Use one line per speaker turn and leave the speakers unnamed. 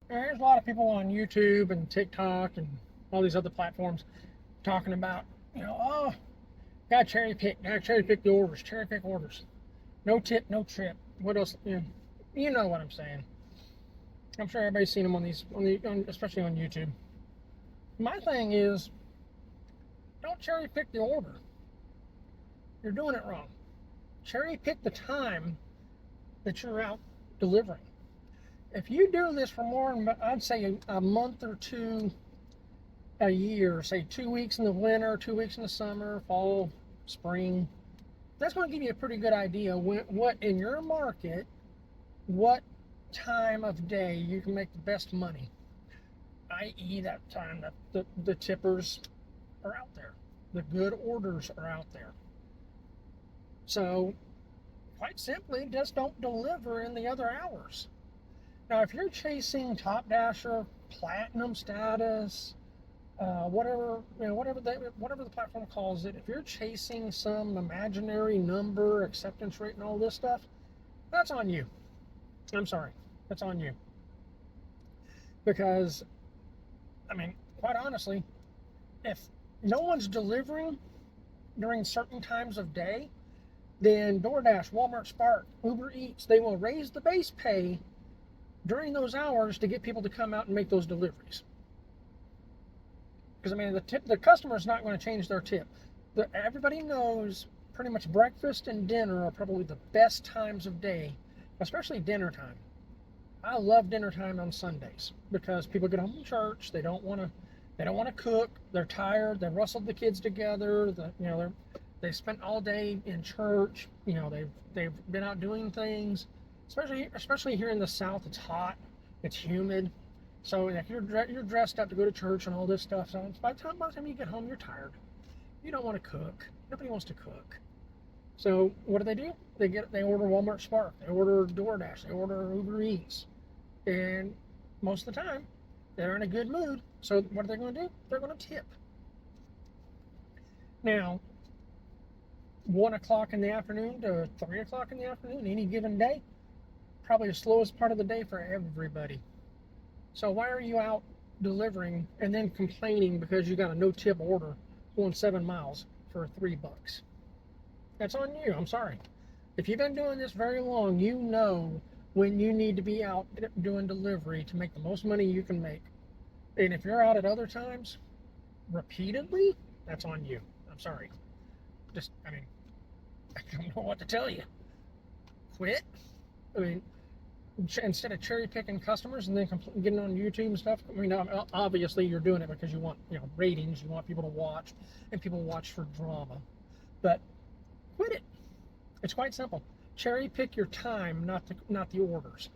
There's a lot of people on YouTube and TikTok and all these other platforms talking about, oh, gotta cherry pick the orders, cherry pick orders. No tip, no trip. What else? You know what I'm saying. I'm sure everybody's seen them especially on YouTube. My thing is, don't cherry pick the order. You're doing it wrong. Cherry pick the time that you're out delivering. If you do this for more than, I'd say, a month or two a year, say 2 weeks in the winter, 2 weeks in the summer, fall, spring, that's going to give you a pretty good idea what in your market, what time of day you can make the best money, i.e. that time that the tippers are out there, the good orders are out there. So quite simply, just don't deliver in the other hours. Now, if you're chasing top dasher, platinum status, whatever the platform calls it, if you're chasing some imaginary number, acceptance rate, and all this stuff, that's on you. I'm sorry, that's on you. Because, I mean, quite honestly, if no one's delivering during certain times of day, then DoorDash, Walmart Spark, Uber Eats, they will raise the base pay during those hours to get people to come out and make those deliveries. Because I mean, the customer's not going to change their tip. Everybody knows pretty much breakfast and dinner are probably the best times of day, especially dinner time. I love dinner time on Sundays because people get home from church. They don't want to cook. They're tired. They rustled the kids together. They spent all day in church. They've been out doing things. Especially here in the South, it's hot. It's humid. So if you're dressed up to go to church and all this stuff, so by the time you get home, you're tired. You don't want to cook. Nobody wants to cook. So what do? They order Walmart Spark. They order DoorDash. They order Uber Eats. And most of the time, they're in a good mood. So what are they going to do? They're going to tip. Now, 1 o'clock in the afternoon to 3 o'clock in the afternoon, any given day, probably the slowest part of the day for everybody. So why are you out delivering and then complaining because you got a no tip order going 7 miles for $3? That's on you. I'm sorry. If you've been doing this very long, you know when you need to be out doing delivery to make the most money you can make. And if you're out at other times, repeatedly, that's on you. I'm sorry. I don't know what to tell you. Quit. I mean, instead of cherry picking customers and then getting on YouTube and stuff, I mean, obviously you're doing it because you want, ratings, you want people to watch, and people watch for drama. But quit it. It's quite simple. Cherry pick your time, not the orders.